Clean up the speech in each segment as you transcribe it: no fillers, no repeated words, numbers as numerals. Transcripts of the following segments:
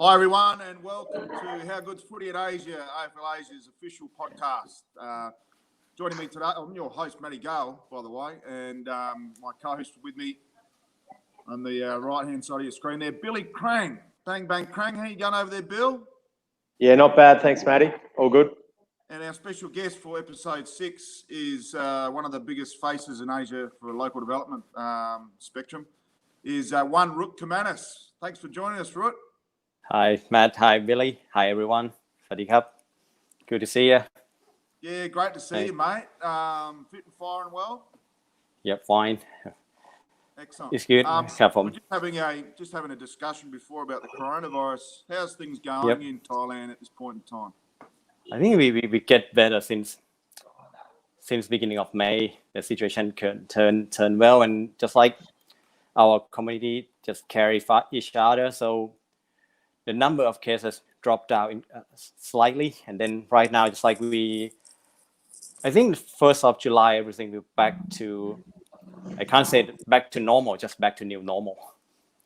Hi everyone, and welcome to How Good's Footy in Asia, AFL Asia's official podcast. Joining me today, I'm your host, Matty Gale, by the way, and my co-host with me on the right-hand side of your screen there, Billy Crang. Bang, bang, Crang. How you going over there, Bill? Yeah, not bad. Thanks, Matty. All good. And our special guest for episode 6 is one of the biggest faces in Asia for local development spectrum, is one Rutkermanis. Thanks for joining us, Rut. Hi, Matt. Hi, Billy. Hi, everyone. Sawasdee krap. Good to see you. Yeah, great to see you, mate. Fit and firing well? Yep, fine. Excellent. It's good. We're just having a discussion before about the coronavirus. How's things going in Thailand at this point in time? I think we get better since beginning of May. The situation could turn well, and just like our community just carry each other, so the number of cases dropped down slightly, and then right now, just like I think the 1st of July, everything will back to, I can't say back to normal, just back to new normal.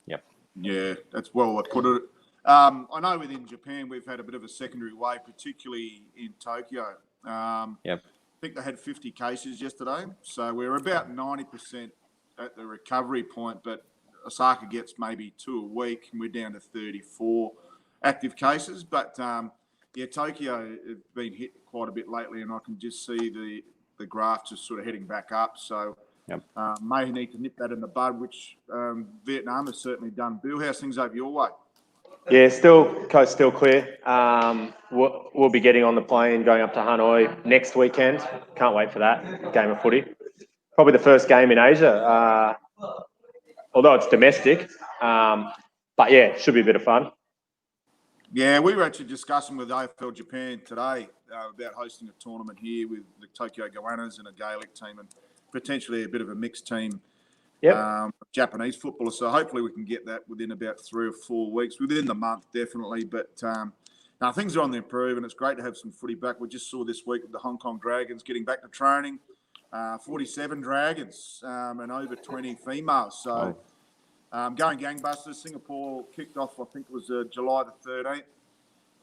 Yep. Yeah, that's well put it. I know within Japan, we've had a bit of a secondary wave, particularly in Tokyo. Yep. I think they had 50 cases yesterday, so we're about 90% at the recovery point, but Osaka gets maybe 2 a week, and we're down to 34 active cases. But Tokyo has been hit quite a bit lately, and I can just see the graph just sort of heading back up. So may need to nip that in the bud, which Vietnam has certainly done. Bill, how's things over your way? Yeah, coast still clear. We'll be getting on the plane going up to Hanoi next weekend. Can't wait for that game of footy. Probably the first game in Asia. Although it's domestic, but yeah, it should be a bit of fun. Yeah, we were actually discussing with AFL Japan today about hosting a tournament here with the Tokyo Goannas and a Gaelic team, and potentially a bit of a mixed team, Japanese footballers. So hopefully we can get that within about 3 or 4 weeks, within the month, definitely. But now things are on the improve, and it's great to have some footy back. We just saw this week with the Hong Kong Dragons getting back to training. 47 Dragons and over 20 females. So going gangbusters. Singapore kicked off, I think it was July the 13th.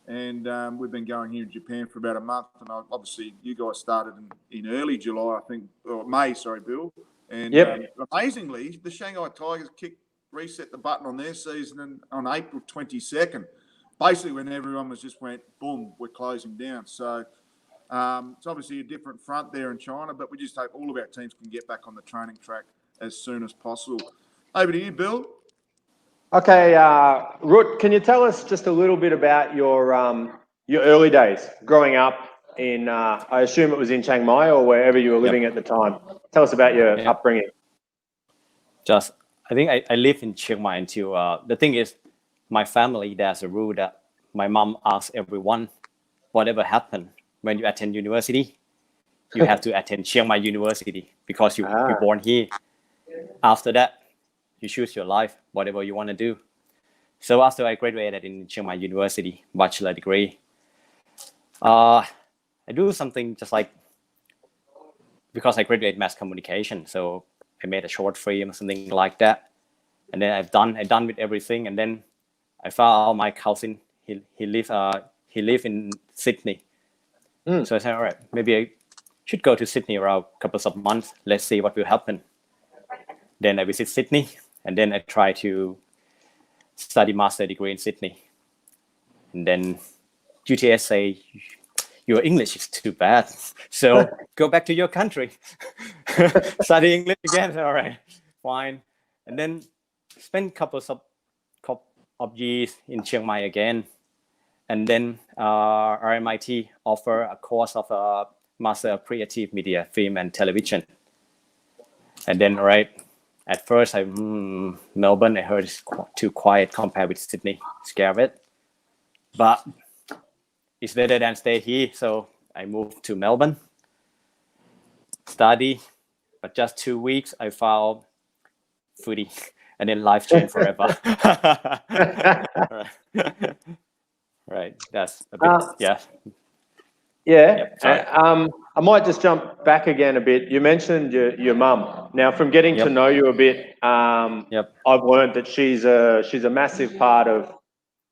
And we've been going here in Japan for about a month. And obviously you guys started in early July, I think, or May, sorry, Bill. And amazingly, the Shanghai Tigers reset the button on their season on April 22nd. Basically when everyone just went, boom, we're closing down. So it's obviously a different front there in China, but we just hope all of our teams can get back on the training track as soon as possible. Over to you, Bill. Okay, Rut, can you tell us just a little bit about your early days growing up in, I assume it was in Chiang Mai or wherever you were living at the time. Tell us about your upbringing. I think I lived in Chiang Mai until, the thing is, my family, there's a rule that my mom asks everyone, whatever happened, when you attend university, you have to attend Chiang Mai University because you're born here. After that, you choose your life, whatever you want to do. So after I graduated in Chiang Mai University, bachelor degree, I do something just like, because I graduated mass communication, so I made a short film or something like that. And then I've done with everything. And then I found out my cousin, he live in Sydney. So I said, all right, maybe I should go to Sydney around a couple of months. Let's see what will happen. Then I visit Sydney, and then I try to study master degree in Sydney. And then GTS say, your English is too bad, so go back to your country. Study English again. All right, fine. And then spend a couple of years in Chiang Mai again. And then RMIT offer a course of Master of Creative Media, Film and Television. And then, at first, Melbourne, I heard it's too quiet compared with Sydney. Scared of it. But it's better than stay here. So I moved to Melbourne, study. But just 2 weeks, I found footy. And then life changed forever. Right, that's a bit, I might just jump back again a bit. You mentioned your mum. Now, from getting to know you a bit, I've learned that she's a massive part of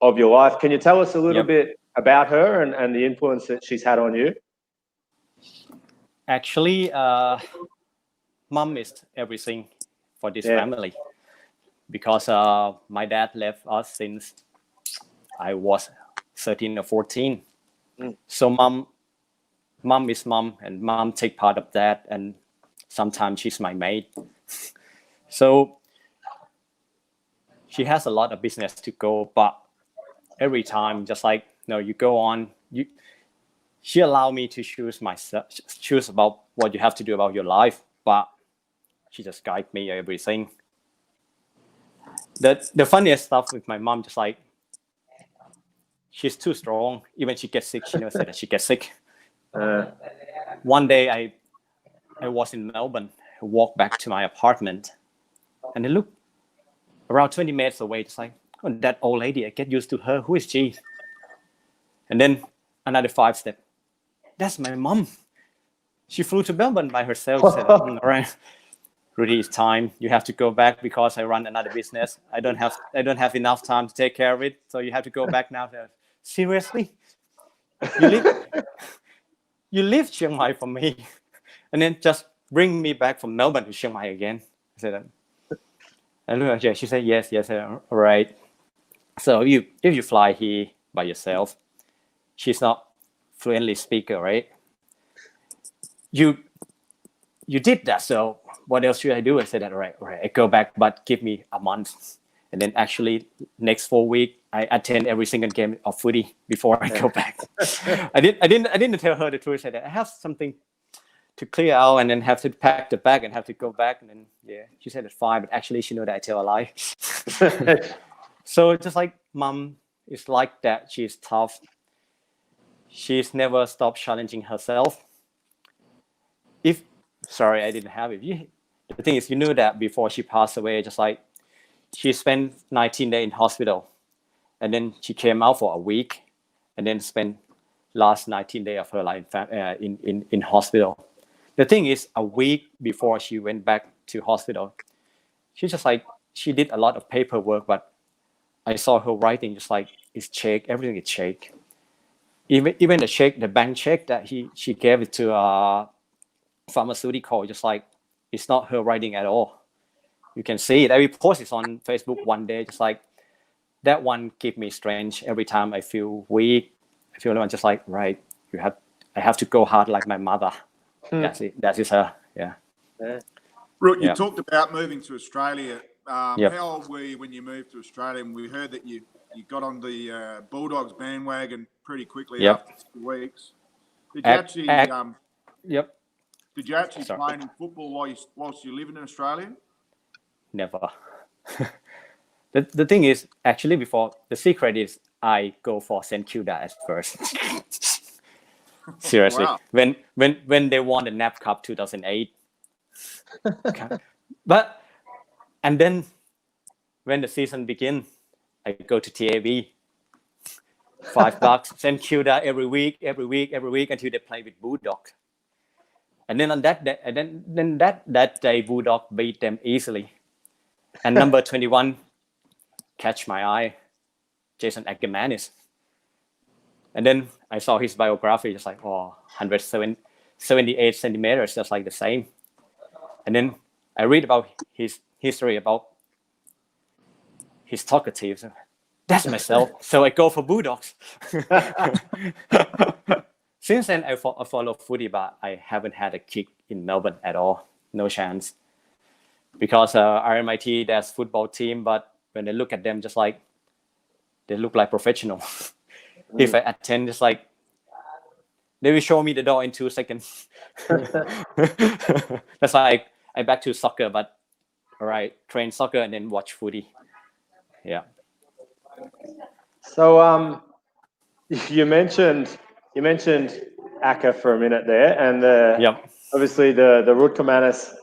of your life. Can you tell us a little bit about her and the influence that she's had on you? Actually, mom is everything for this family, because my dad left us since I was 13 or 14. So mom is mom, and mom take part of that, and sometimes she's my maid. So she has a lot of business to go, but every time, just like, you go on, she allowed me to choose about what you have to do about your life, but she just guide me everything. The funniest stuff with my mom, just like, she's too strong. Even she gets sick, she never said that she gets sick. One day I was in Melbourne, I walked back to my apartment, and I looked around 20 minutes away, just like, oh, that old lady, I get used to her. Who is she? And then another 5 steps. That's my mom. She flew to Melbourne by herself. Said, all right, Rudy, it's time. You have to go back because I run another business. I don't have enough time to take care of it. So you have to go back now. Seriously? You leave Chiang Mai for me, and then just bring me back from Melbourne to Chiang Mai again. I said, and look at her. She said, yes. All right. So if you fly here by yourself, she's not fluently speaker, right? You did that. So what else should I do? I said, all right. I go back, but give me a month. And then actually next 4 weeks, I attend every single game of footy before I go back. I didn't tell her the truth. I said, I have something to clear out, and then have to pack the bag and have to go back. And then she said it's fine, but actually she knew that I tell a lie. So just like mom is like that. She's tough. She's never stopped challenging herself. Sorry, I didn't have it. The thing is, you knew that before she passed away, just like she spent 19 days in hospital, and then she came out for a week, and then spent last 19 days of her life in hospital. The thing is, a week before she went back to hospital, she did a lot of paperwork, but I saw her writing just like, it's check, everything is check. Even the bank check that she gave it to a pharmaceutical, just like, it's not her writing at all. You can see it. I will post it on Facebook one day, just like, that one keep me strange. Every time I feel weak, I feel just like, right, I have to go hard like my mother. That's it. That is her. Yeah. Rut, you talked about moving to Australia. How old were you when you moved to Australia? And we heard that you got on the Bulldogs bandwagon pretty quickly after 2 weeks. Did you actually play in football whilst you're living in Australia? Never. The thing is, actually, before, the secret is I go for St Kilda at first. Seriously. Wow. When they won the NAB Cup 2008. And then when the season begins, I go to TAB. $5, St Kilda every week until they play with Bulldogs. And then on that day, that day Bulldog beat them easily. And number 21 catch my eye, Jason Ackermanis. And then I saw his biography, just like, 178 centimeters, just like the same. And then I read about his history, about his talkative. That's myself. So I go for Bulldogs. Since then, I follow footy, but I haven't had a kick in Melbourne at all. No chance. Because RMIT, there's football team, but when I look at them, just like, they look like professional. If I attend, just like, they will show me the door in 2 seconds. That's why I back to soccer, but all right, train soccer and then watch footy. Yeah. So you mentioned Aka for a minute there, and obviously the Rutkermanis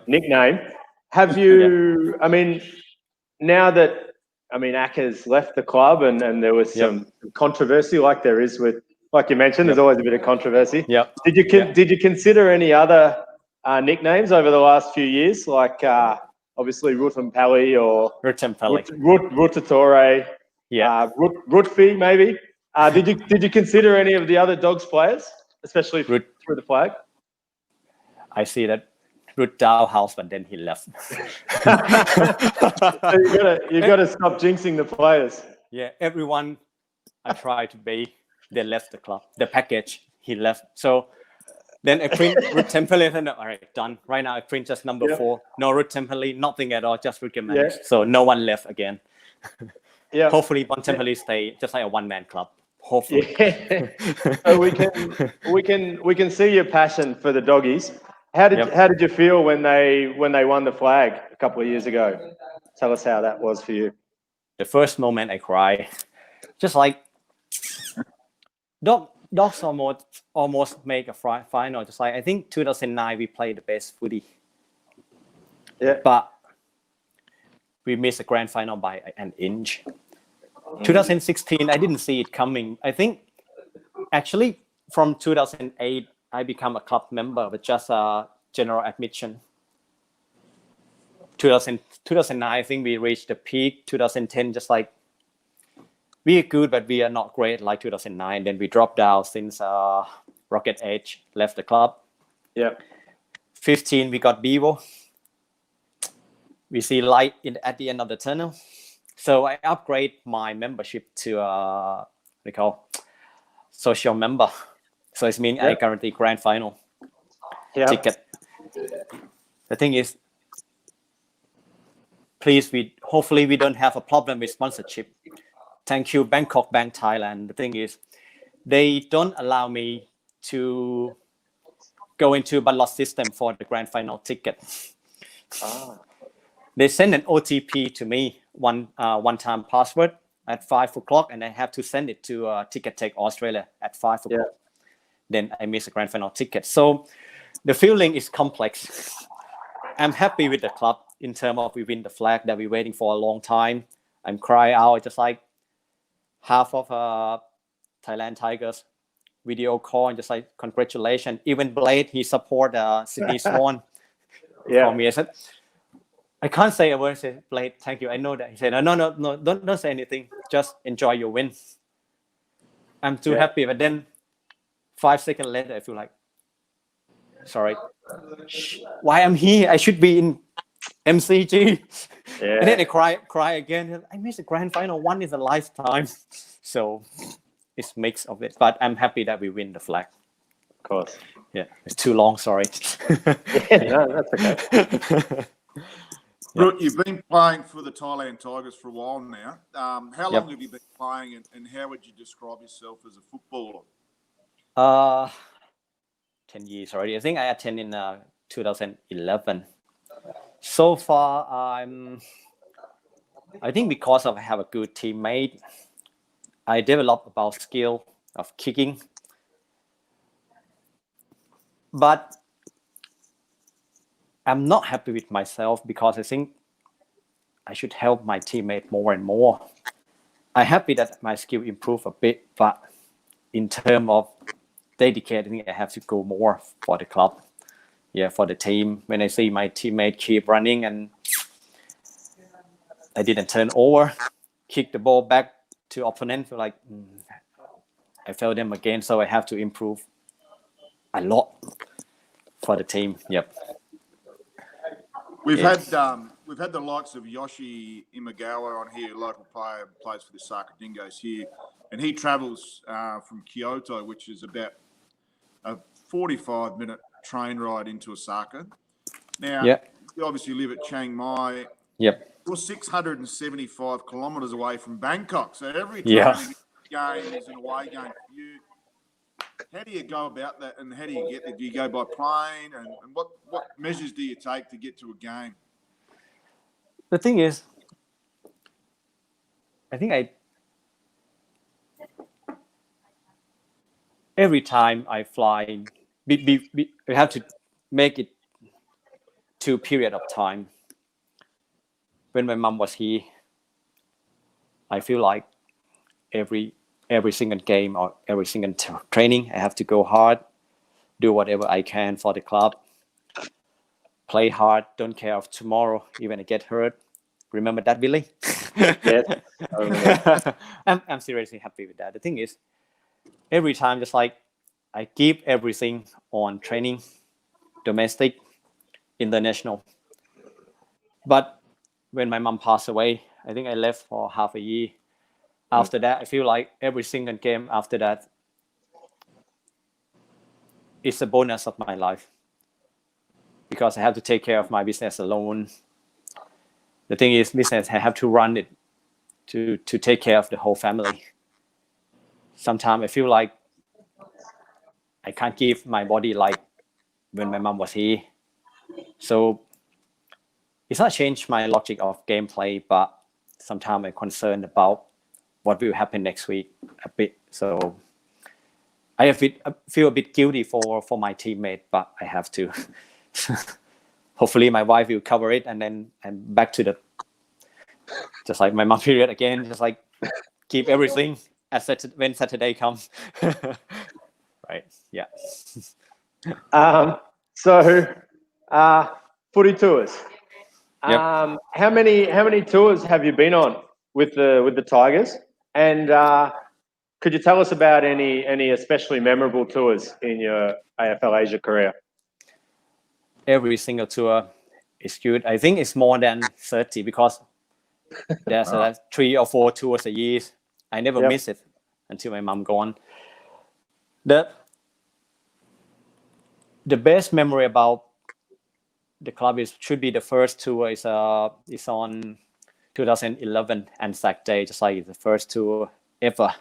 nickname. Have you? I mean, now that Aka's left the club, and there was some controversy, like there is with, like you mentioned, there's always a bit of controversy. Yep. Did you consider any other nicknames over the last few years, like obviously Rutampally or Rutampally, Rutatore? Yeah. Rutfi maybe. Did you consider any of the other Dogs players, especially through the flag? I see that Rut house, but then he left. So you gotta stop jinxing the players. Yeah, everyone I tried to be, they left the club. The package, he left. So then I print Rut template and all right, done. Right now I print just number 4. No Rut template, nothing at all, just Rutkermanis. Yeah. So no one left again. Yeah. Hopefully one template stay just like a one-man club. Hopefully. Yeah. So we can see your passion for the Doggies. How did you feel when they won the flag a couple of years ago? Tell us how that was for you. The first moment I cried, just like Dogs almost make a final. Just like I think 2009 we played the best footy. Yeah. But we missed the grand final by an inch. 2016 I didn't see it coming. I think actually from 2008 I become a club member with just a general admission. 2009 I think we reached the peak. 2010 just like we are good, but we are not great like 2009. Then we dropped down since Rocket Edge left the club. Yeah. 15 we got Bevo. We see light at the end of the tunnel. So I upgrade my membership to social member. So it means I guarantee grand final ticket. The thing is, please, hopefully we don't have a problem with sponsorship. Thank you, Bangkok Bank Thailand. The thing is, they don't allow me to go into ballot system for the grand final ticket. They send an OTP to me, one-time password at 5 o'clock, and I have to send it to Ticket Tech Australia at 5 o'clock. Then I miss a grand final ticket. So the feeling is complex. I'm happy with the club in terms of we win the flag that we're waiting for a long time. I'm crying out just like half of Thailand Tigers video call and just like congratulations. Even Blade, he support Sydney Swan for me. I said, I can't say a word. I said, Blade, thank you. I know that. He said, no, don't say anything. Just enjoy your win. I'm too happy. But then 5 seconds later, I feel like, sorry, why I'm here? I should be in MCG. And then I cry again. I missed the grand final. One is a lifetime. So it's a mix of it. But I'm happy that we win the flag. Of course. Yeah, it's too long. Sorry. No, that's okay. Rut, you've been playing for the Thailand Tigers for a while now. How long have you been playing, and how would you describe yourself as a footballer? 10 years already. I think I attended in 2011. So far, I think because I have a good teammate, I developed about skill of kicking. But I'm not happy with myself because I think I should help my teammate more and more. I'm happy that my skill improved a bit, but in terms of dedicating, I have to go more for the club, for the team. When I see my teammate keep running and I didn't turn over, kick the ball back to opponent, like I failed them again, so I have to improve a lot for the team. We've had the likes of Yoshi Imagawa on here, local player, plays for the Osaka Dingoes here, and he travels from Kyoto, which is about a 45-minute train ride into Osaka. Now, you obviously live at Chiang Mai. You're 675 kilometres away from Bangkok, so every time game is an away game for you. How do you go about that, and how do you get there? Do you go by plane, and what measures do you take to get to a game? The thing is, I think every time I fly, we have to make it to a period of time. When my mom was here, I feel like every single game or every single training, I have to go hard, do whatever I can for the club, play hard, don't care of tomorrow, even I get hurt. Remember that, Billy? Yes. I'm seriously happy with that. The thing is, every time, just like I give everything on training, domestic, international. But when my mom passed away, I think I left for half a year. After that, I feel like every single game after that is a bonus of my life, because I have to take care of my business alone. The thing is, business, I have to run it to take care of the whole family. Sometimes I feel like I can't give my body like when my mom was here. So it's not changed my logic of gameplay, but sometimes I'm concerned about what will happen next week a bit. So I feel a bit guilty for my teammate, but I have to. Hopefully my wife will cover it, and then I'm back to the just like my mom period again, just like keep everything when Saturday comes. Right. Yeah. Footy tours. Yep. How many tours have you been on with the Tigers? And could you tell us about any especially memorable tours in your AFL Asia career? Every single tour is good. I think it's more than 30 because there's 3 or 4 tours a year. I never miss it until my mom gone. The best memory about the club should be the first tour is on 2011 Anzac Day, just like the first tour ever.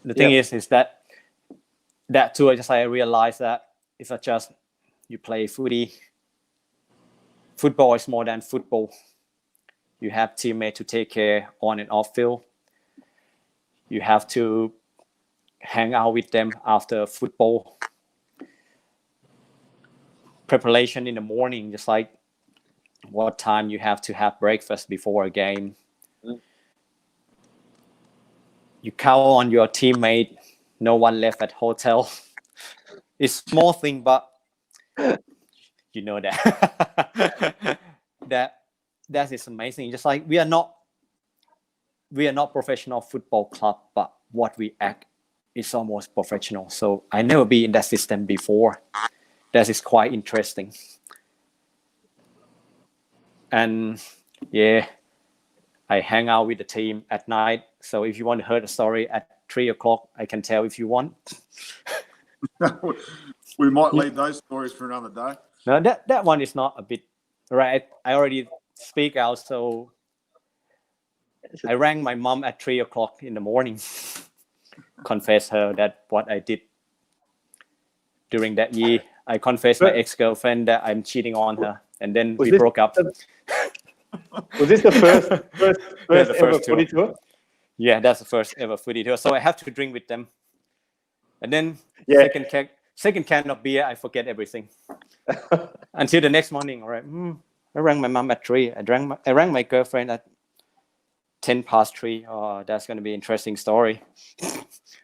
The thing is that tour, just like I realized that it's not just you play footy. Football is more than football. You have teammates to take care on and off field. You have to hang out with them after football. Preparation in the morning, just like what time you have to have breakfast before a game. You count on your teammate. No one left at hotel. It's small thing, but you know that that is amazing. Just like we are not professional football club, but what we act is almost professional. So I never been in that system before. That is quite interesting. And I hang out with the team at night. So if you want to hear a story at 3:00, I can tell if you want. We might leave those stories for another day. No, that one is not a bit right. I already speak out, so I rang my mom at 3:00 in the morning, confess her that what I did during that year. I confessed my ex-girlfriend that I'm cheating on her, and then we broke up. Was this the first ever footy tour? Yeah, that's the first ever footy tour. So I have to drink with them, and then second can of beer, I forget everything until the next morning. All right, I rang my mom at 3. I rang my girlfriend at 3:10. Oh, that's going to be an interesting story.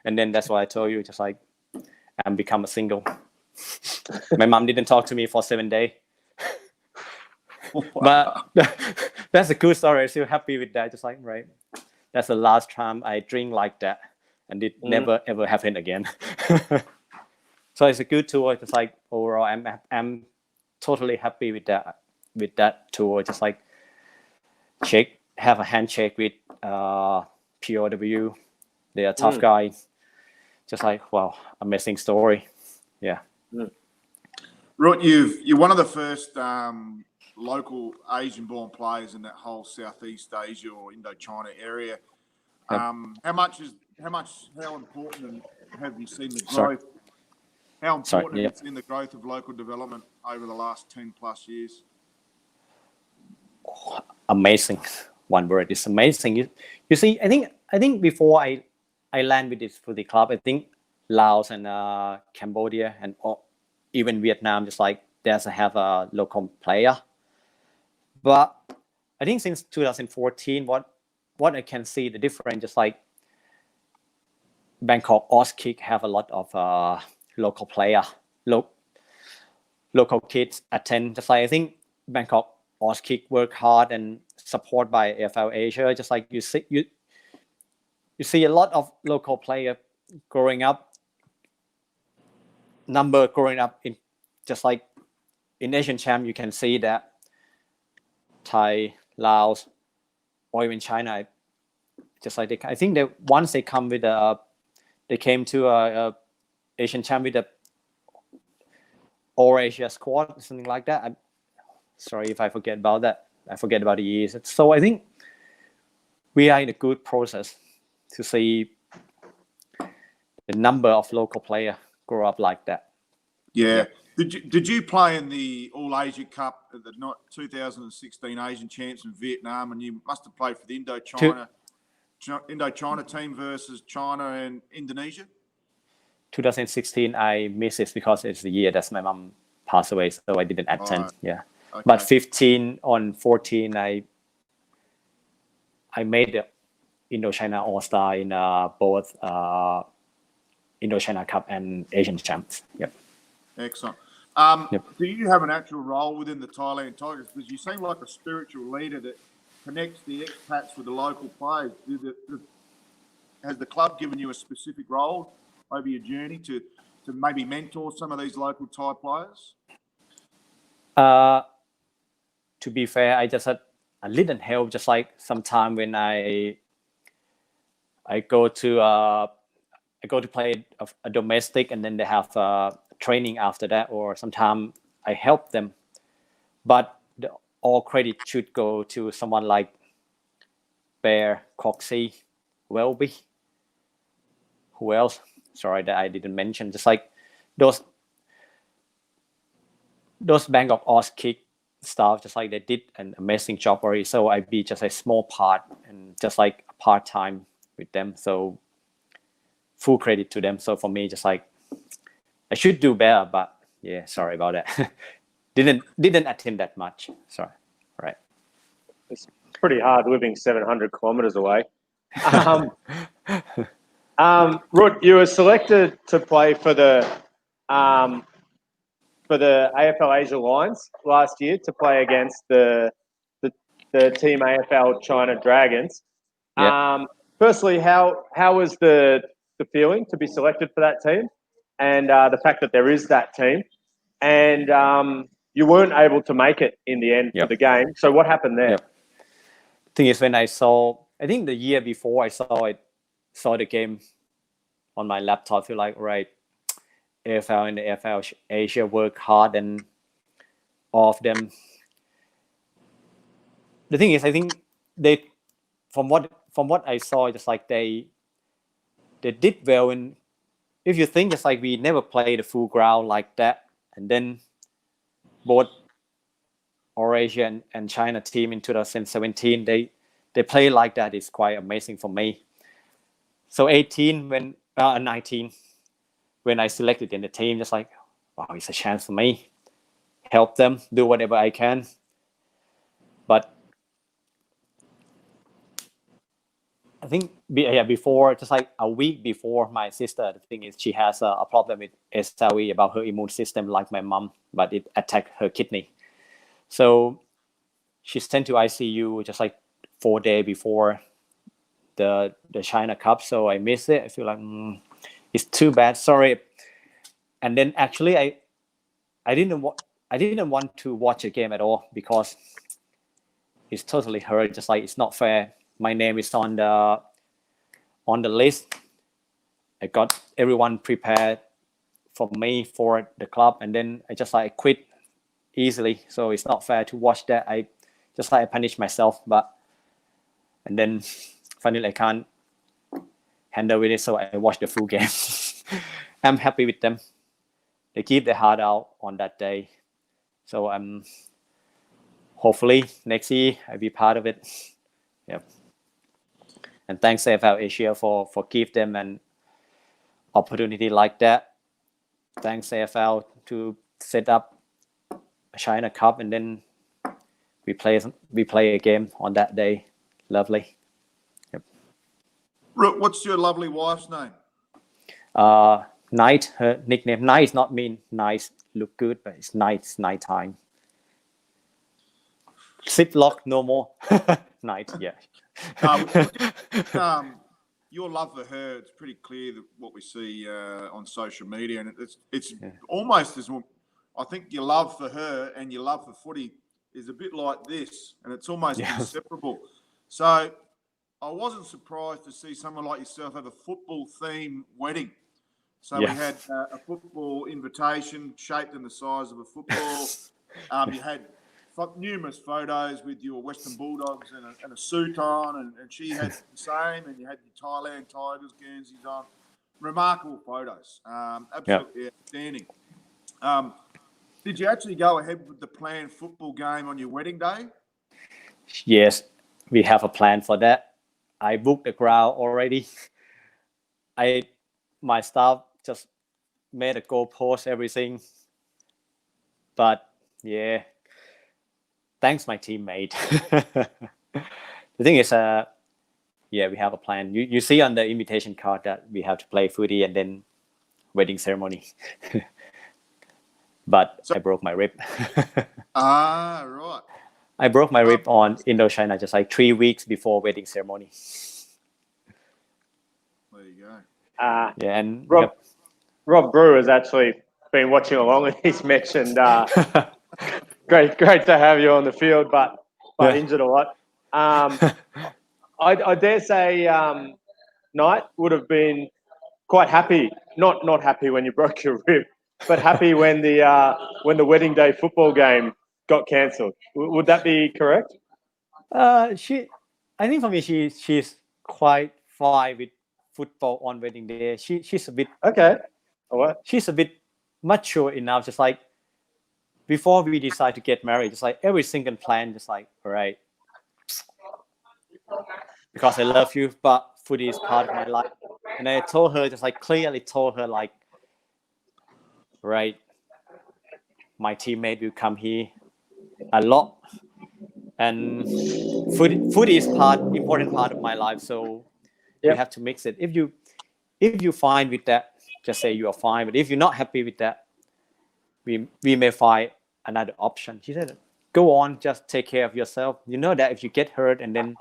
And then that's why I told you, just like I'm become a single. My mom didn't talk to me for 7 days. But that's a cool story. I'm still happy with that. Just like, right, that's the last time I drink like that, and it never ever happened again. So it's a good tour. Just like overall, I'm totally happy with that tour. Just like have a handshake with POW. They are tough guys. Just like, wow, amazing story. Yeah. Rut, you're one of the first local Asian-born players in that whole Southeast Asia or Indochina area. How important have you seen the growth? How important have you seen the growth of local development over the last 10 plus years? Amazing. One word is amazing. You see, I think before I land with this footy club, I think Laos and Cambodia and even Vietnam, just like there's have a local player. But I think since 2014, what I can see the difference, just like Bangkok Auskick have a lot of local player, local kids attend. Just like I think Bangkok Auskick work hard and support by AFL Asia. Just like you see a lot of local players growing up in just like in Asian Champ. You can see that Thai, Laos, or even China, just like I think that once they came to a Asian Champ with the All Asia squad, something like that. I'm sorry if I forget about that. I forget about the years. So I think we are in a good process to see the number of local players grow up like that. Yeah. Did you play in the All Asia Cup at the 2016 Asian Champs in Vietnam, and you must have played for the Indochina team versus China and Indonesia? 2016, I missed it because it's the year that my mom passed away, so I didn't attend. Right. Yeah, Okay. but 15 on 14, I made the Indochina All Star in both Indochina Cup and Asian Champs. Yep. Excellent. Yep. Do you have an actual role within the Thailand Tigers? Because you seem like a spiritual leader that connects the expats with the local players. Has the club given you a specific role over your journey to maybe mentor some of these local Thai players? To be fair, I just had a little help. Just like sometime when I go to play a domestic, and then they have training after that, or sometimes I help them. But all credit should go to someone like Bear, Coxie, Welby. Who else? Sorry that I didn't mention. Just like those Bank of Oz kick staff, just like they did an amazing job already. So I be just a small part and just like a part-time with them. So full credit to them. So for me, just like I should do better, but yeah, sorry about that. didn't attend that much. Sorry. Right. It's pretty hard living 700 kilometers away. Rut, you were selected to play for the AFL Asia Lions last year to play against the team AFL China Dragons. Yeah. Firstly, how was the feeling to be selected for that team, and the fact that there is that team, and you weren't able to make it in the end for the game. So what happened there? Yep. The thing is, when I think the year before I saw the game on my laptop, I feel like, right, AFL and the AFL Asia work hard, and all of them. The thing is, I think they, from what I saw, just like they did well. And if you think, just like we never played the full ground like that, and then both Eurasia and China team in 2017, they play like that is quite amazing for me. So 19 when I selected in the team, just like, wow, it's a chance for me, help them, do whatever I can. But I think before, just like a week before, my sister, the thing is, she has a problem with SLE about her immune system, like my mom, but it attacked her kidney. So she's sent to ICU just like 4 days before the China Cup. So I missed it. I feel like it's too bad. Sorry. And then actually, I didn't want to watch a game at all because it's totally hurt. Just like, it's not fair. My name is on the list. I got everyone prepared for me for the club, and then I quit easily. So it's not fair to watch that. I punish myself, and then finally I can't handle with it, so I watch the full game. I'm happy with them. They keep their heart out on that day. So hopefully next year I'll be part of it. Yep. And thanks AFL Asia for give them an opportunity like that. Thanks AFL to set up a China Cup, and then we play a game on that day. Lovely. Yep. What's your lovely wife's name? Night. Her nickname. Night not mean nice, look good, but it's night. It's nighttime. Ziploc, no more. Night, yeah. Your love for her, it's pretty clear that what we see on social media, and it's almost as well. I think your love for her and your love for footy is a bit like this, and it's almost inseparable. So I wasn't surprised to see someone like yourself have a football-themed wedding. So we had a football invitation shaped in the size of a football. You had numerous photos with your Western Bulldogs and a suit on, and she had the same, and you had your Thailand Tigers Guernseys on. Remarkable photos, absolutely outstanding. Did you actually go ahead with the planned football game on your wedding day? Yes, we have a plan for that. I booked the ground already. My staff just made a goalpost, everything. But yeah, thanks my teammate. The thing is, we have a plan. You see on the invitation card that we have to play footy and then wedding ceremony. But I broke my rib. Right. I broke my rib on Indochina just like 3 weeks before wedding ceremony. There you go. And Rob Brewer has actually been watching along, and he's mentioned great to have you on the field, but injured a lot. I dare say Knight would have been quite happy, not happy when you broke your rib, but happy when the wedding day football game got cancelled. Would that be correct? I think for me, she's quite fine with football on wedding day. She's a bit okay. What? She's a bit mature enough. Just like before we decide to get married, just like every single plan, just like all right, because I love you, but footy is part of my life. And I told her, just like clearly told her, like, right, my teammate will come here a lot, and footy is important part of my life. So you have to mix it. If you fine with that, just say you are fine. But if you're not happy with that, we may find another option. She said, go on, just take care of yourself. You know that if you get hurt and then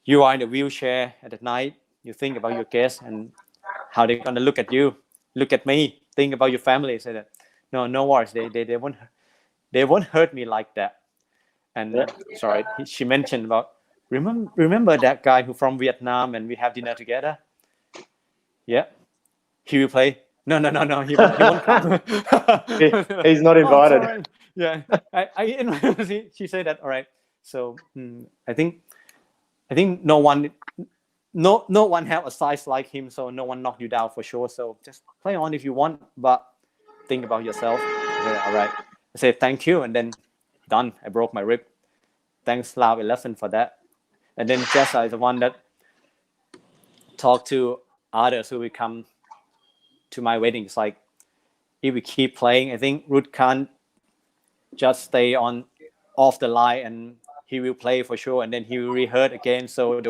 you are in a wheelchair at the night, you think about your guests and how they're gonna look at you, look at me, think about your family. Say that, no worries, they won't hurt me like that. And sorry, she mentioned about remember that guy who from Vietnam and we have dinner together. Yeah, he will play. No, he won't come. He's not invited. Oh, yeah, she said that. All right. So I think no one have a size like him, so no one knock you down for sure. So just play on if you want, but think about yourself. I said, all right. I said thank you, and then done. I broke my rib. Thanks Lao 11 for that. And then Jessa is the one that talked to others who will come to my wedding. It's like if we keep playing, I think Rut can't just stay off the line, and he will play for sure, and then he will rehearse again. So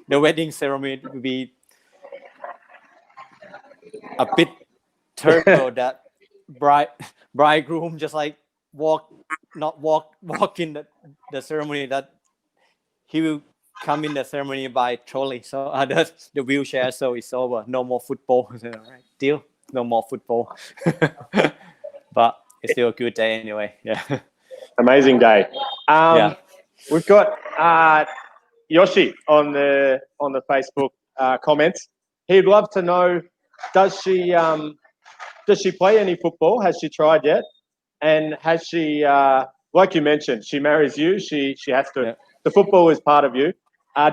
the wedding ceremony will be a bit terrible. That bridegroom just like walk in the ceremony, that he will come in the ceremony by trolley. So the wheelchair, so it's over. No more football. So, right, deal. No more football. But it's still a good day anyway. Yeah. Amazing day. We've got Yoshi on the Facebook comments. He'd love to know, does she play any football? Has she tried yet? And has she, like you mentioned, she marries you. She has to. Yeah. The football is part of you.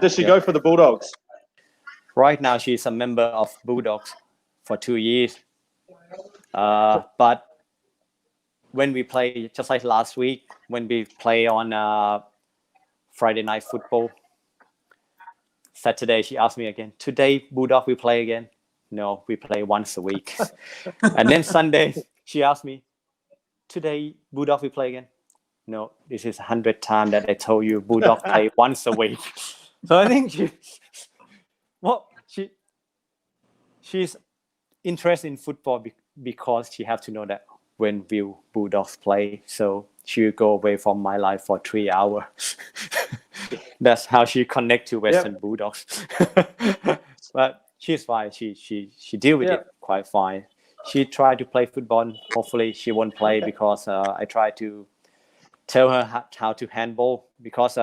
Does she go for the Bulldogs? Right now, she's a member of Bulldogs for 2 years. But when we play, just like last week, when we play on Friday night football, Saturday, she asked me again, today Bulldog we play again? No, we play once a week. And then Sunday, she asked me, today Bulldog we play again? No, this is 100th time that I told you Bulldog play once a week. So I think she's interested in football because she have to know that when will Bulldogs play. So she will go away from my life for 3 hours. That's how she connect to Western Bulldogs. But she's fine. She deal with it quite fine. She tried to play football. Hopefully she won't play because I try to tell her how to handball, because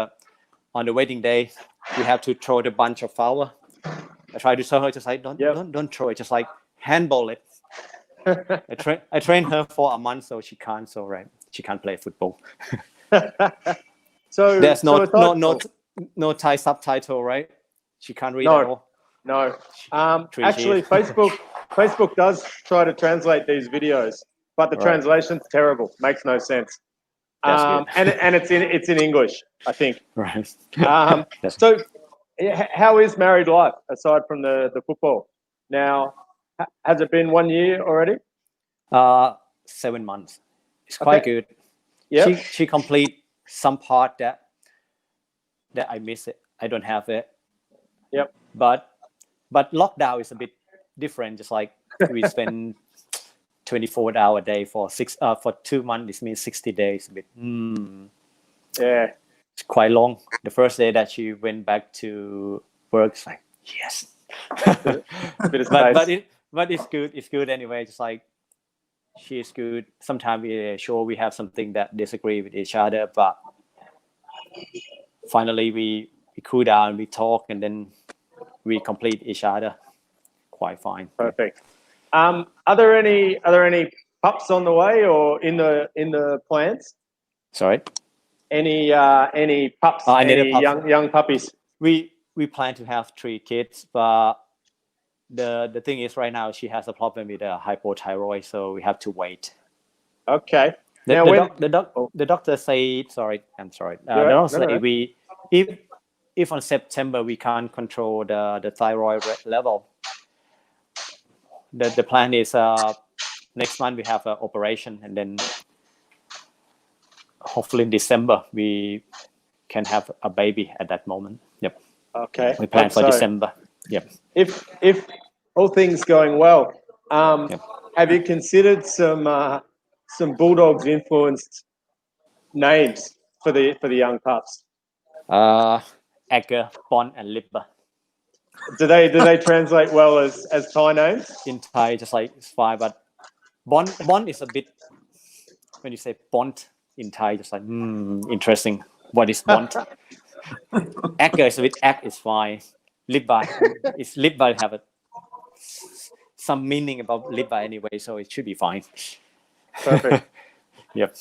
on the wedding day we have to throw the bunch of flower. I try to tell her just like don't throw it, just like handball it. I trained her for a month, so she can't play football. So there's no Thai subtitle, right? She can't read at all. No. Actually, Facebook does try to translate these videos, but the translation's terrible. Makes no sense. And it's in English, I think. Right. So, how is married life aside from the football? Now, has it been 1 year already? 7 months. It's quite good. Yeah. She complete some part that I miss it. I don't have it. Yep. But lockdown is a bit different. Just like we spend 24 hour a day for 2 months. This means 60 days. A bit. Yeah. It's quite long. The first day that she went back to work, it's like yes. But it's good. It's good anyway. Just like she's good. Sometimes we have something that disagree with each other, but finally we cool down, we talk, and then we complete each other quite fine. Perfect. Are there any pups on the way or in the plans? Sorry. Any pups? Any pups. Young puppies? We plan to have 3 kids, but the thing is right now she has a problem with hypothyroid, so we have to wait. Okay. The doctor said, I'm sorry. The doctor said if on September we can't control the thyroid level, the plan is next month we have an operation, and then hopefully in December we can have a baby at that moment. Yep. Okay. We plan for December. Yep. If all things going well, have you considered some Bulldogs influenced names for the young pups? Agger, Bond, and Lipper. Do they translate well as Thai names? In Thai, just like it's fine, but Bond is a bit, when you say Bond in Thai, just like interesting. What is Bond? Agger is a bit is fine. Lipper is Lipper have some meaning about Lipper anyway, so it should be fine. Perfect. Yep.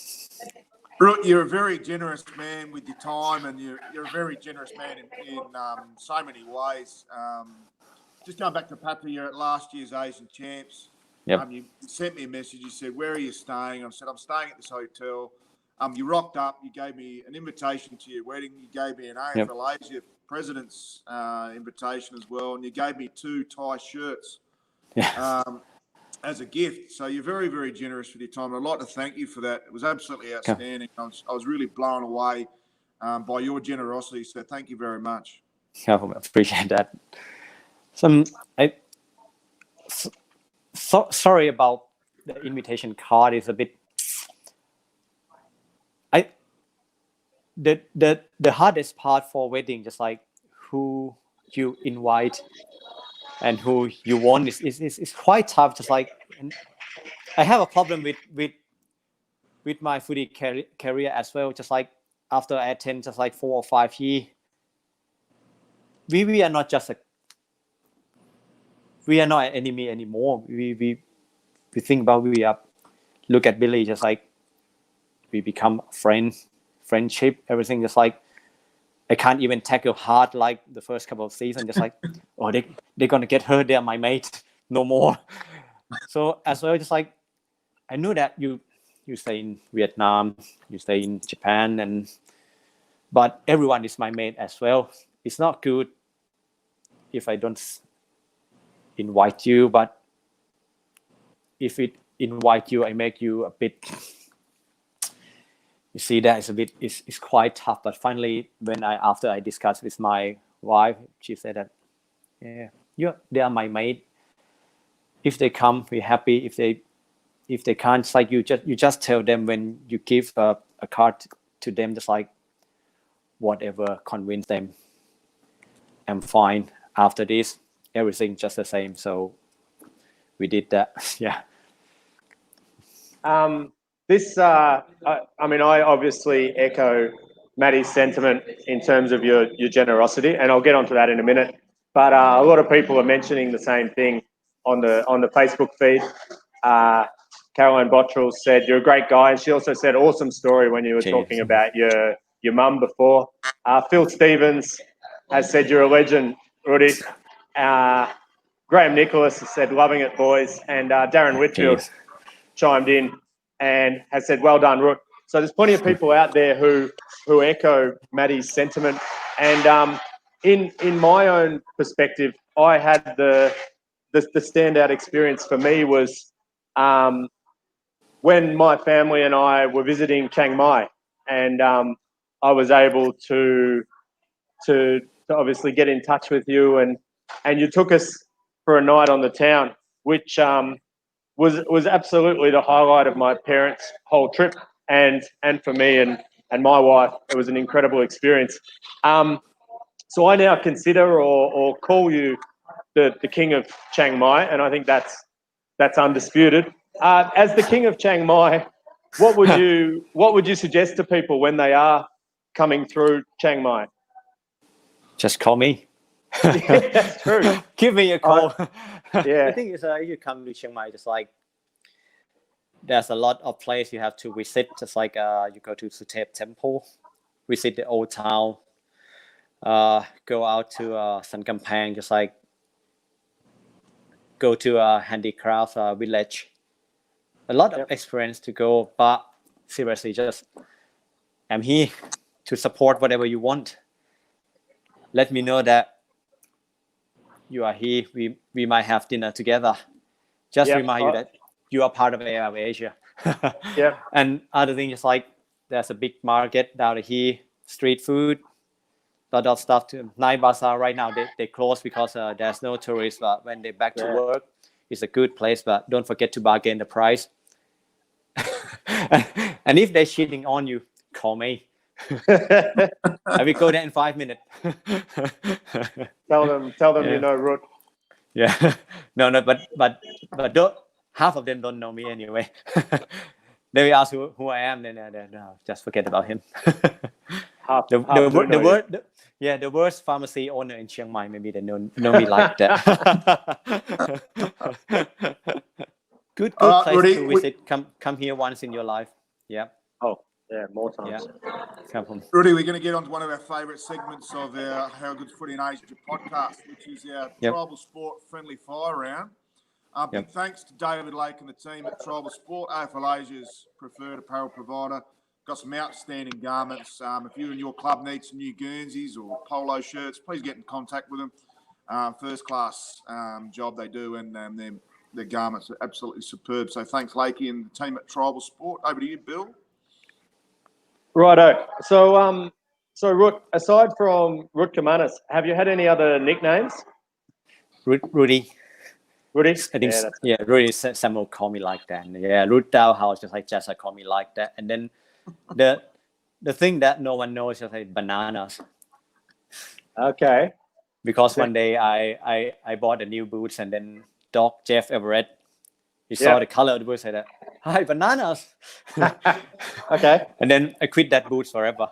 Rut, you're a very generous man with your time, and you're a very generous man in so many ways. Just going back to Paka, you're at last year's Asian Champs. Yep. You sent me a message. You said, "Where are you staying?" I said, "I'm staying at this hotel." You rocked up. You gave me an invitation to your wedding. You gave me an AFL Asia President's invitation as well, and you gave me 2 Thai shirts. Yeah. As a gift. So you're very, very generous with your time. I'd like to thank you for that. It was absolutely outstanding. I was really blown away by your generosity. So thank you very much. I appreciate that. Sorry about the invitation card. Is a bit. The hardest part for wedding, just like who you invite and who you want, is quite tough. Just like I have a problem with my footy career as well. Just like after I attend just like 4 or 5 years, we are not just we are not an enemy anymore. We think about look at Billy, just like we become friendship, everything. Just like I can't even tackle hard like the first couple of seasons. Just like, oh, they're gonna get hurt. They're my mate, no more. So as well, just like I knew that you stay in Vietnam, you stay in Japan, but everyone is my mate as well. It's not good if I don't invite you, but if it invite you, I make you a bit. You see, that is a bit is quite tough. But finally, after I discussed with my wife, she said that, they are my mate. If they come, we're happy. If if they can't, it's like you just tell them when you give a card to them, just like whatever convince them, I'm fine. After this, everything just the same. So we did that. Yeah. I obviously echo Matty's sentiment in terms of your generosity, and I'll get onto that in a minute. But a lot of people are mentioning the same thing on the Facebook feed. Caroline Bottrell said, "You're a great guy," and she also said, "Awesome story" when you were talking about your mum before. Phil Stevens has said, "You're a legend, Ruddy." Graham Nicholas has said, "Loving it, boys," and Darren Whitfield chimed in and has said, "Well done, Rut." So there's plenty of people out there who echo Matty's sentiment. And in my own perspective, I had the standout experience for me was when my family and I were visiting Chiang Mai, and I was able to obviously get in touch with you, and you took us for a night on the town, which was absolutely the highlight of my parents' whole trip, and for me and my wife, it was an incredible experience. So I now consider or call you the king of Chiang Mai, and I think that's undisputed. As the king of Chiang Mai, what would you suggest to people when they are coming through Chiang Mai? Just call me. Yeah, that's true. Give me a call. Yeah. The thing is, if you come to Chiang Mai, just like there's a lot of places you have to visit. Just like you go to Suthep Temple, visit the old town, go out to San Kampang, just like go to a handicraft village. A lot of experience to go, but seriously, just I'm here to support whatever you want. Let me know that you are here. We might have dinner together. Just remind you that you are part of AFL Asia. Yeah. And other things, just like there's a big market down here, street food, a lot of stuff. Night bazaar right now they close because there's no tourists. But when they back to work, it's a good place. But don't forget to bargain the price. And if they're cheating on you, call me. I will go there in 5 minutes. Tell them you know Rut. Yeah. No, but don't, half of them don't know me anyway. They will ask who I am, then no, just forget about him. The worst pharmacy owner in Chiang Mai, maybe they know me like that. Good place Rudy, to visit. Come here once in your life. Yeah. Oh, yeah, more times. Yeah. Come from. Rudy, we're going to get on to one of our favourite segments of our How Good's Footy in Asia podcast, which is our Tribal Sport Friendly Fire Round. Big thanks to David Lake and the team at Tribal Sport, AFL Asia's preferred apparel provider. Got some outstanding garments. If you and your club need some new Guernseys or polo shirts, please get in contact with them. First class job they do, and their garments are absolutely superb. So thanks, Lakey and the team at Tribal Sport. Over to you, Bill. Righto. So Rut, aside from Rutkermanis, have you had any other nicknames? Rudy. Rudy? I think Rudy. Samuel called me like that. Yeah, Rut Dao House, just like Jessa called me like that. And then the thing that no one knows is like bananas. Okay. Because one day I bought the new boots, and then dog Jeff Everett, he saw the color of the boots, said, "Hi, bananas." Okay. And then I quit that boots forever.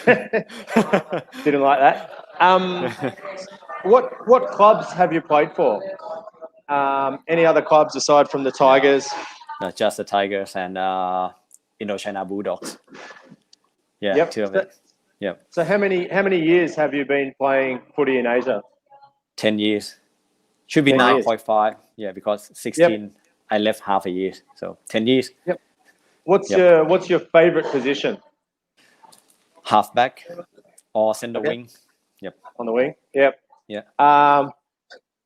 Didn't like that. What clubs have you played for? Any other clubs aside from the Tigers? No, just the Tigers and Indochina Bulldogs. Yeah, two of it. Yep. So how many years have you been playing footy in Asia? 10 years. Should be 9.5. Yeah, because 16 I left half a year. So 10 years. Yep. What's your favorite position? Halfback or center wing. Yep. On the wing? Yep. Yeah.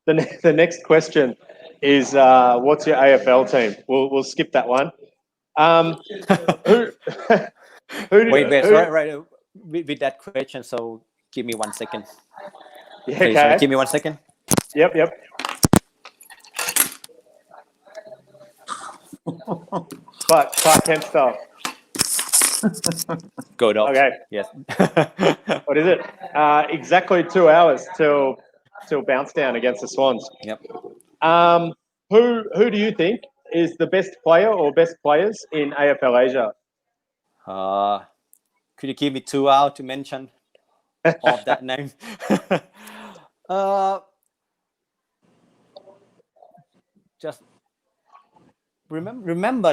The next question is what's your AFL team? We'll skip that one. Right. With that question, so give me 1 second. Yeah, please, okay. Give me 1 second. Yep. Clark Kent style. Go Dogs. Okay. Yes. What is it? Exactly 2 hours till bounce down against the Swans. Yep. Who do you think is the best player or best players in AFL Asia? Could you give me 2 hours to mention of that name? Just remember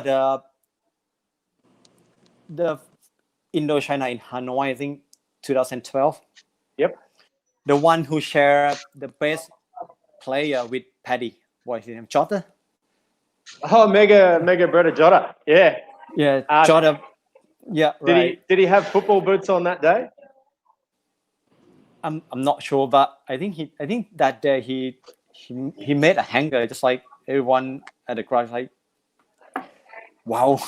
the Indochina in Hanoi, I think 2012. Yep. The one who shared the best player with Paddy. What is his name? Jota? Oh, Mega Brother Jota. Yeah. Yeah, Jota. Yeah, right. Did he have football boots on that day? I'm not sure, but I think that day he made a hanger, just like everyone at the crowd, like, wow.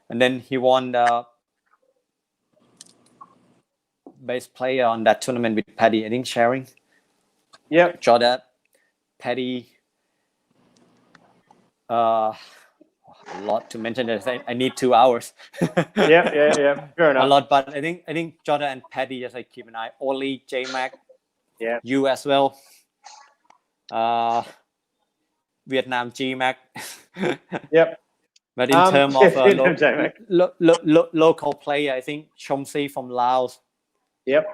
And then he won the best player on that tournament with Paddy. I think sharing. Yep. Jota, Paddy. A lot to mention. I need 2 hours. Yeah. Fair enough. A lot, but I think Jota and Paddy, just like keep an eye. Oli, J Mac. Yeah. You as well. Vietnam G Mac. Yep. But in terms of local player, I think Chomsi from Laos. Yep.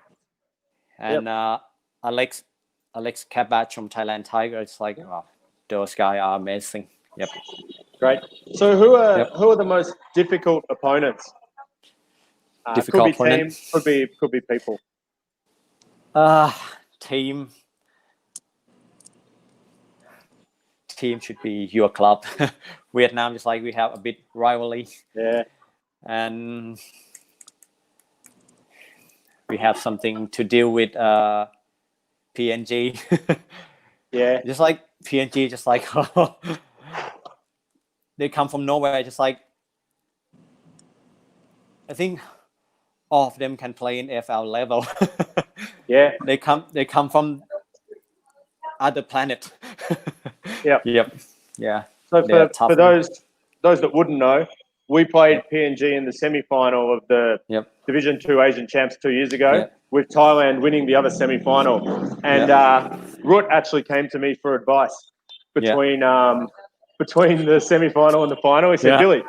And Alex Kabat from Thailand Tigers. Like, wow, those guys are amazing. Yep. Great. So who are the most difficult opponents? Difficult could be opponent. Team, could be people. Team should be your club. Vietnam, just like we have a bit rivalry. Yeah. And we have something to deal with PNG. Yeah. Just like PNG, just like they come from nowhere. Just like I think all of them can play in AFL level. Yeah. They come from other planet. Yep. Yeah. So for those that wouldn't know, we played PNG in the semi-final of the Division 2 Asian Champs 2 years ago, with Thailand winning the other semi-final. And Rut actually came to me for advice between the semi-final and the final. He said, Billy,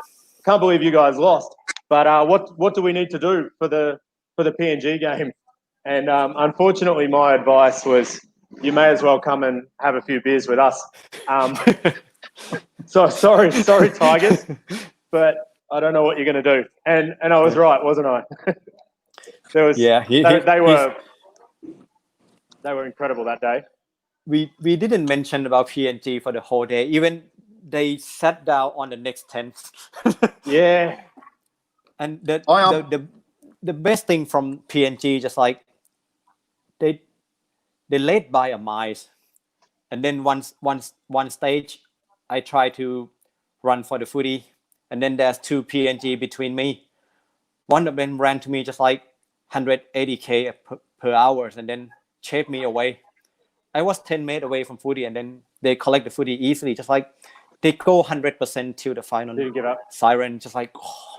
can't believe you guys lost, but what do we need to do for the PNG game? And unfortunately, my advice was, you may as well come and have a few beers with us. So sorry, Tigers, but I don't know what you're going to do. And I was right, wasn't I? There was they were incredible that day. We didn't mention about PNG for the whole day. Even they sat down on the next 10. Yeah. And the best thing from PNG, just like they led by a miles. And then one stage, I try to run for the footy, and then there's two PNG between me. One of them ran to me just like 180k per hour, and then chased me away. I was 10 meters away from footy, and then they collect the footy easily, just like they go 100% to the final. Didn't give up. Siren, just like. Oh.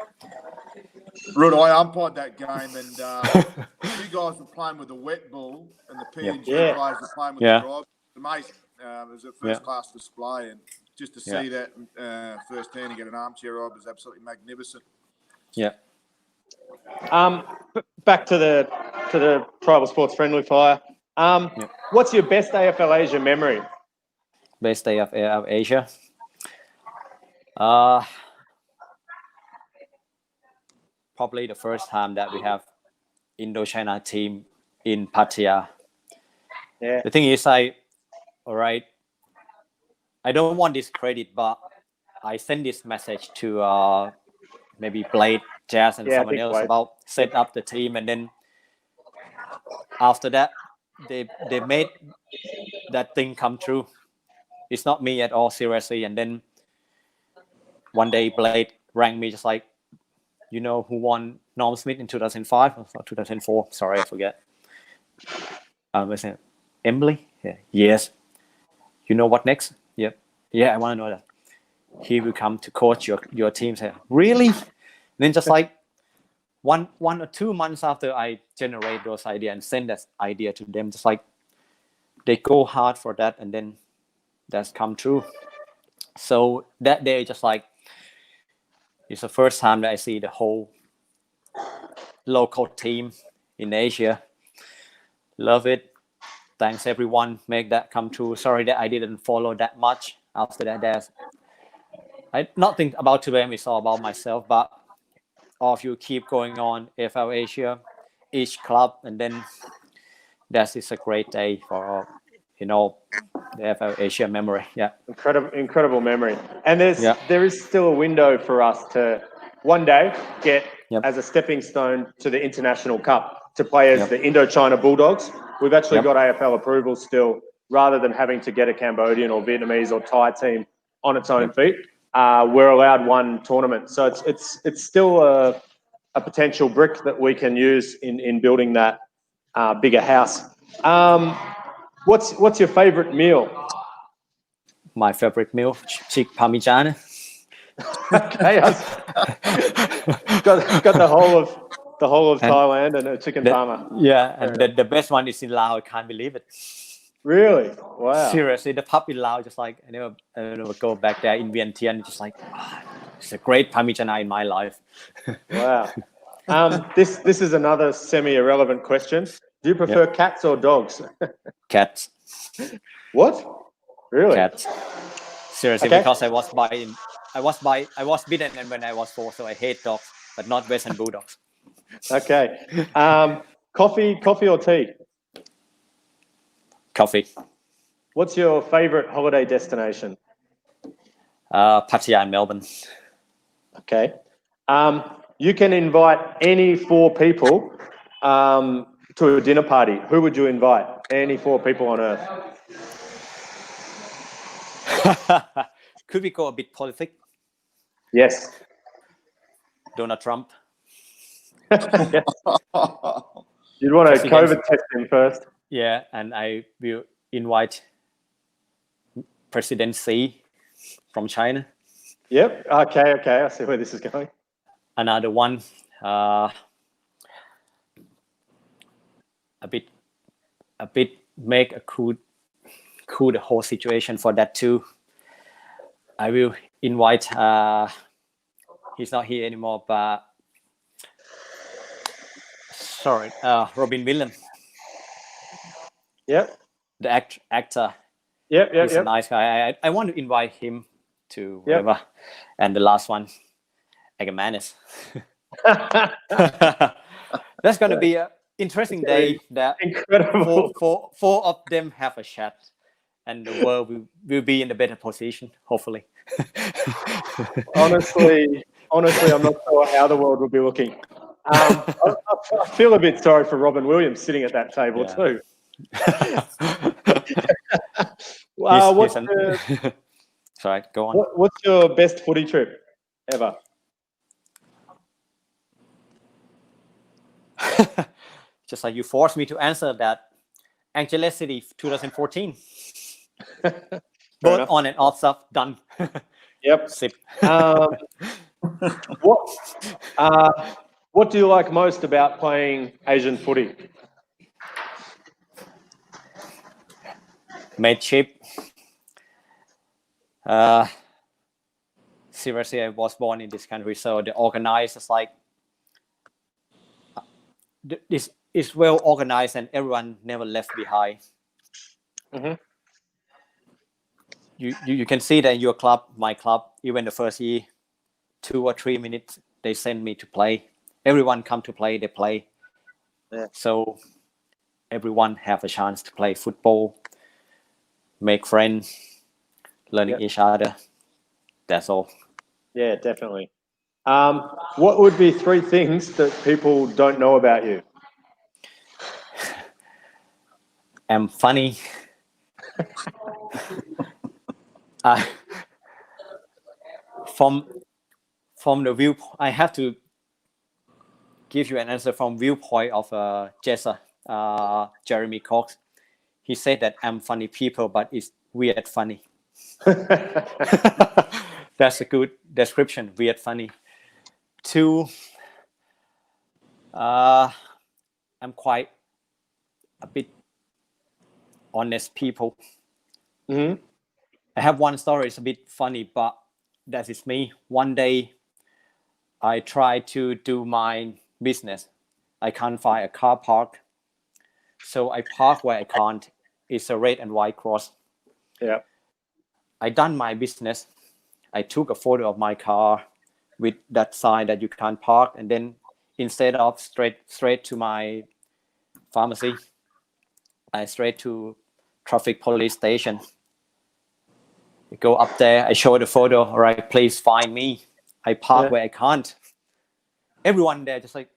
Rut, I umpired that game, and you guys were playing with the wet ball, and the PNG guys were playing with the dry. Amazing. It was a first-class display, and just to see that firsthand and get an armchair ride was absolutely magnificent. Yeah. Back to the Tribal Sports Friendly Fire. What's your best AFL Asia memory? Best day of Asia. Probably the first time that we have Indochina team in Pattaya. Yeah. The thing is, all right, I don't want this credit, but I sent this message to maybe Blade, Jazz, and someone else about set up the team, and then after that, they made that thing come true. It's not me at all, seriously. And then one day, Blade rang me just like, you know who won Norm Smith in 2005 or 2004? Sorry, I forget. Was it Emily? Yeah. Yes. You know what next? Yep. Yeah, I want to know that. he will come to coach your team. Say, really? And then just like one or 2 months after I generate those ideas and send that idea to them, just like they go hard for that, and then that's come true. So that day, just like it's the first time that I see the whole local team in Asia. Love it. Thanks everyone, make that come true. Sorry that I didn't follow that much after that. I not think about to them, it's all about myself, but all of you keep going on AFL Asia, each club, and then that is a great day for the AFL Asia memory. Yeah, incredible memory. And there is still a window for us to one day get as a stepping stone to the International Cup to play as the Indochina Bulldogs. We've actually got AFL approval still, rather than having to get a Cambodian or Vietnamese or Thai team on its own feet. We're allowed one tournament, so it's still a potential brick that we can use in building that bigger house. What's your favorite meal? My favorite meal, chick parmigiana. Okay, got the whole of Thailand and a chicken parma. Yeah, and the best one is in Laos. I can't believe it. Really? Wow. Seriously, the pub in Laos, just like I never go back there in Vientiane. Just like it's a great parmigiana in my life. Wow. This is another semi-irrelevant question. Do you prefer cats or dogs? Cats. What? Really? Cats. Seriously, because I was bitten and when I was 4, so I hate dogs, but not Western Bulldogs. Okay. Coffee or tea? Coffee. What's your favorite holiday destination? Pattaya and Melbourne. Okay. You can invite any 4 people to a dinner party. Who would you invite? Any 4 people on earth. Could we go a bit politic? Yes. Donald Trump. Yes. You'd want to COVID test him first. Yeah, and I will invite President Xi from China. Yep. Okay. I see where this is going. Another one, a bit make a cool the whole situation for that too. I will invite. He's not here anymore, but Robin Williams. Yep. The actor. Yep. He's a nice guy. I want to invite him to whatever. And the last one, Recognizable. That's going to be an interesting day. That incredible. Four of them have a chat, and the world will be in a better position, hopefully. Honestly, I'm not sure how the world will be looking. I feel a bit sorry for Robin Williams sitting at that table too. Wow, Sorry, go on. What's your best footy trip ever? Just like you forced me to answer that. Angeles City 2014. Both on and off stuff done. Yep. Sip. What do you like most about playing Asian footy? Mateship. Seriously, I was born in this country, so the organizers this is well organized and everyone never left behind. Mm-hmm. You can see that in your club, my club, even the first year, 2 or 3 minutes they send me to play. Everyone come to play, they play. Yeah. So everyone have a chance to play football, make friends, learning each other. That's all. Yeah, definitely. What would be 3 things that people don't know about you? I'm funny. From the view, I have to give you an answer from viewpoint of Jessa, Jeremy Cox. He said that I'm funny people, but it's weird funny. That's a good description. Weird, funny. 2, I'm quite a bit honest people. Mm-hmm. I have one story. It's a bit funny, but that is me. One day, I try to do my business. I can't find a car park, so I park where I can't. It's a red and white cross. Yeah. I done my business. I took a photo of my car with that sign that you can't park, and then instead of straight to my pharmacy, I straight to traffic police station. I go up there. I show the photo. All right, please find me. I park where I can't. Everyone there just like,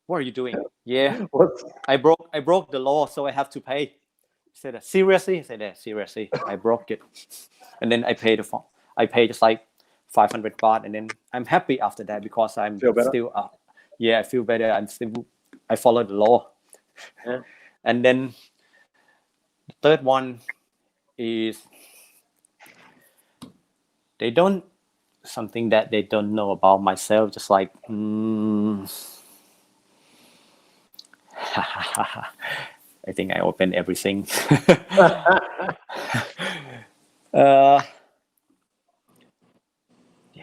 what are you doing? Yeah, I broke the law, so I have to pay. I said, seriously? I said, yeah, seriously, I broke it. And then I paid the fine. I paid just like 500 baht, and then I'm happy after that because I'm still, I feel better. I follow the law. Yeah. And then the third one is something that they don't know about myself, just like, I think I open everything.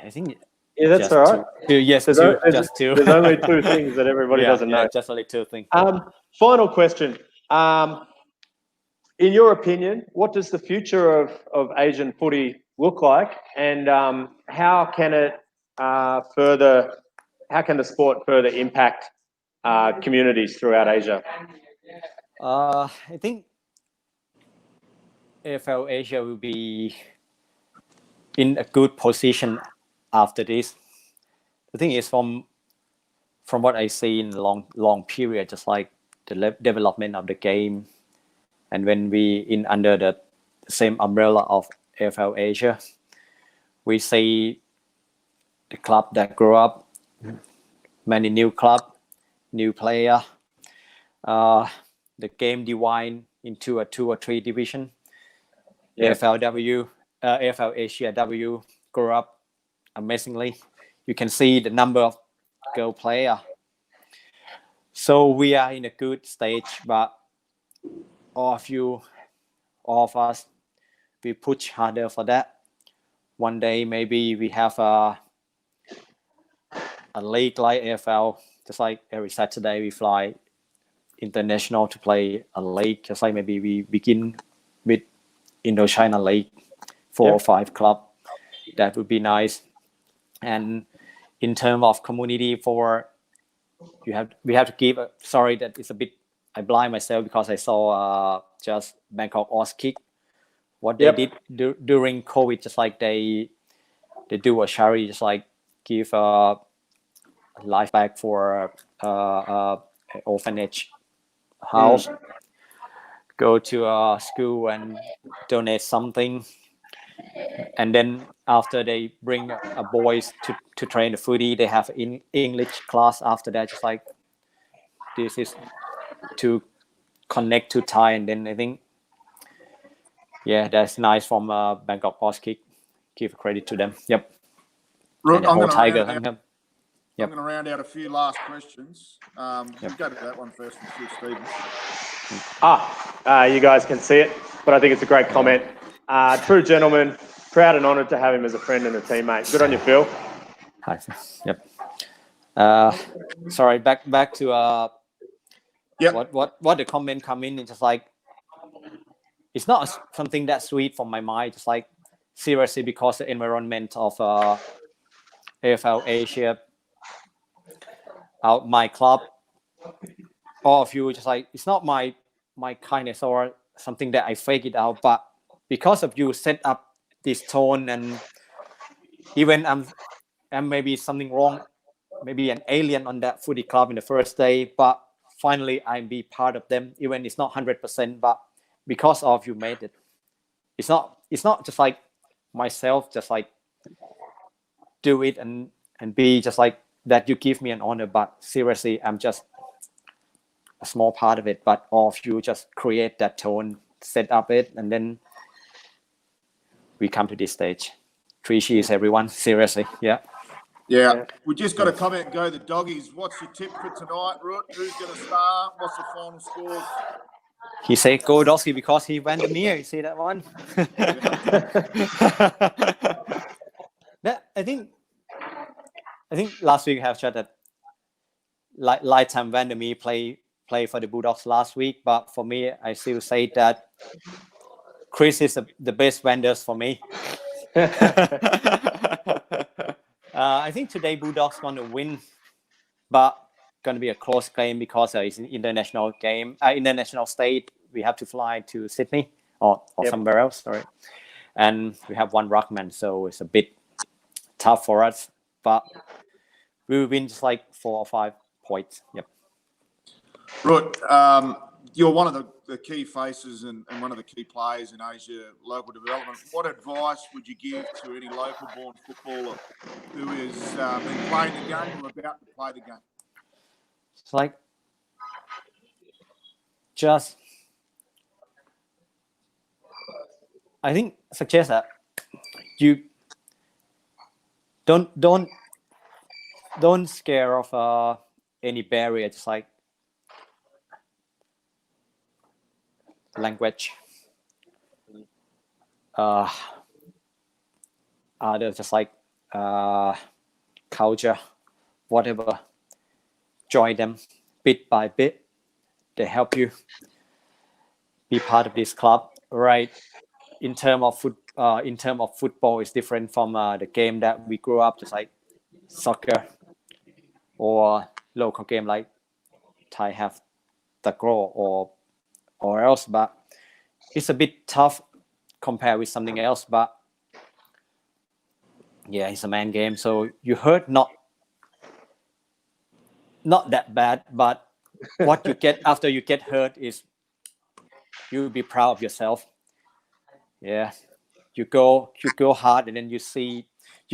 I think. Yeah, that's all right. Yes, just two. There's only 2 things that everybody doesn't know. Just only 2 things. Final question. In your opinion, what does the future of Asian footy look like, and how can the sport further impact communities throughout Asia? I think AFL Asia will be in a good position after this. The thing is, from what I see in long period, just like the development of the game, and when we under the same umbrella of AFL Asia, we see the club that grow up, many new club, new player. The game divide into a 2 or 3 division. Yeah. AFL Asia W grew up amazingly. You can see the number of girl player. So we are in a good stage, but all of us, we push harder for that. One day maybe we have a league like AFL, just like every Saturday we fly international to play a league, just like maybe we begin with Indochina League, 4 or 5 club. That would be nice. And in terms of community, we have to give. Sorry that it's a bit. I blind myself because I saw just Bangkok Auskick. What they did during COVID, just like they do a charity, just like give life back for orphanage house, go to a school and donate something, and then after they bring a boys to train the footy, they have in English class after that, just like this is to connect to Thai. And then I think that's nice from Bangkok Auskick. Give credit to them. Yep. I'm going to round out a few last questions. You go to that one first and see Stevens. You guys can see it, but I think it's a great comment. True gentleman, proud and honoured to have him as a friend and a teammate. Good on you, Phil. Hi. Yep. Sorry, back to what the comment come in. It's just like, it's not something that sweet from my mind. Just like, seriously, because the environment of AFL Asia, my club, all of you, just like, it's not my kindness or something that I fake it out, but because of you set up this tone, and even I'm maybe something wrong, maybe an alien on that footy club in the first day, but finally I'm be part of them, even it's not 100%, but because of you made it. It's not just like myself, just like do it and be just like that. You give me an honor, but seriously, I'm just a small part of it. But all of you just create that tone, set up it, and then we come to this stage. 3 cheers, everyone. Seriously, yeah. Yeah. We just got to comment and go the doggies. What's your tip for tonight, Rut? Who's going to start? What's the final scores? He said go Dosky because he went to me. You see that one? I think last week I have said that Lifetime Vandermeer play for the Bulldogs last week, but for me, I still say that Chris is the best vendors for me. I think today Bulldogs going to win, but going to be a close game because it's an international game, international state. We have to fly to Sydney or somewhere else. Sorry, and we have one ruckman, so it's a bit tough for us. But we will win just like 4 or 5 points. Yep. Rut, you're one of the key faces and one of the key players in Asia local development. What advice would you give to any local-born footballer who has been playing the game or about to play the game? It's like just, I think, suggest that you don't scare of any barrier. Just like language, there's just like culture, whatever. Join them bit by bit. They help you be part of this club, right? In terms of football, is different from the game that we grew up, just like soccer or local game like Thai have takraw or else. But it's a bit tough compared with something else. But yeah, it's a man game, so you hurt not that bad, but what you get after you get hurt is you'll be proud of yourself. Yeah, you go hard, and then you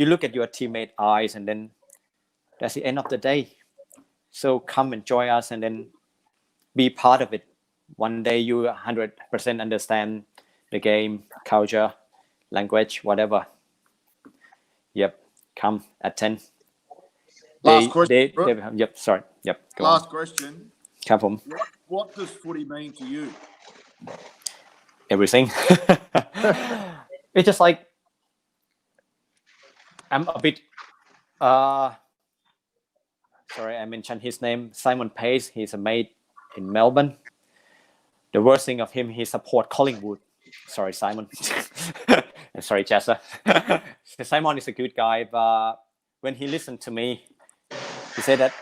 look at your teammate eyes, and then that's the end of the day. So come and join us, and then be part of it. One day you 100% understand the game, culture, language, whatever. Yep, come attend. Last question. Yep, sorry. Yep. Last question. Come. What does footy mean to you? Everything. It's just like I'm a bit. Sorry, I mentioned his name. Simon Pace. He's a mate in Melbourne. The worst thing of him, he support Collingwood. Sorry, Simon. Sorry, Jessa. Simon is a good guy, but when he listened to me, he said that,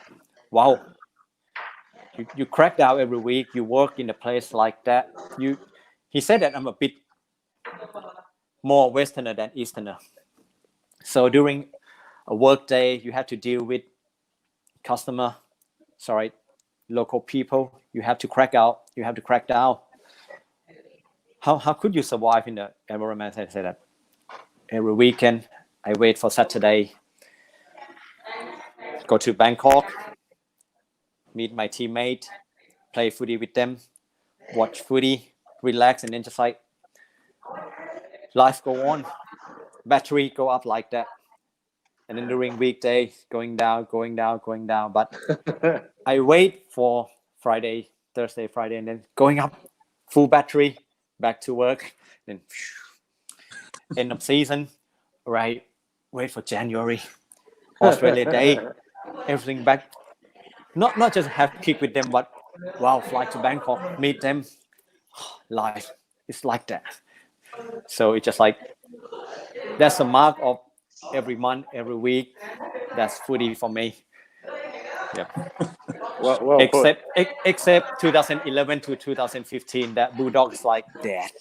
wow, you crack out every week, you work in a place like that. He said that I'm a bit more Westerner than Easterner. So during a work day, you have to deal with local people. You have to crack out. You have to crack down. How could you survive in the environment? I say that every weekend I wait for Saturday. Go to Bangkok, meet my teammate, play footy with them, watch footy, relax, and then just like life go on, battery go up like that, and then during weekday going down. But I wait for Thursday, Friday, and then going up, full battery, back to work. Then end of season, right? Wait for January, Australia Day. Everything back, not just have kick with them, but wow, fly to Bangkok, meet them. Life is like that. So it's just like that's a mark of every month, every week. That's footy for me. Yep. Well, except 2011 to 2015, that Bulldogs like that.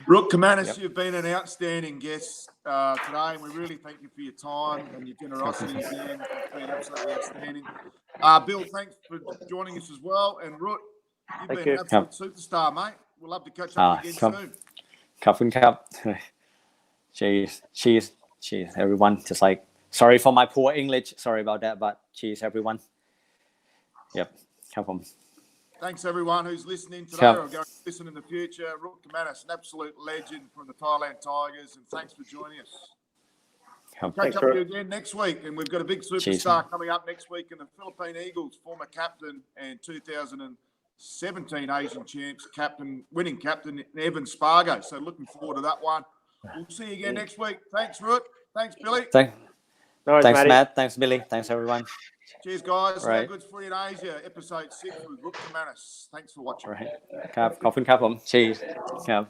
Rutkermanis, you've been an outstanding guest today, and we really thank you for your time and your generosity again. It's been absolutely outstanding. Bill, thanks for joining us as well. And Rut, you've been an absolute superstar, mate. We'll love to catch up again soon. ขอบคุณครับ cheers everyone. Just like, sorry for my poor English. Sorry about that, but cheers everyone. Yep. ครับผม Thanks everyone who's listening today Sure. or going to listen in the future. Rutkermanis, an absolute legend from the Thailand Tigers, and thanks for joining us.ครับ Catch up with you again next week, and we've got a big superstar coming up next week in the Philippine Eagles, former captain and 2017 Asian champs winning captain Evan Spargo. So looking forward to that one. We'll see you again next week. Thanks, Rut. Thanks, Billy. Thanks, Matty. Matt. Thanks, Billy. Thanks, everyone. Cheers, guys. Right. How good's free in Asia, episode 6 with Rutkermanis. Thanks for watching. Right. ครับ ขอบคุณครับผม Cheers ครับ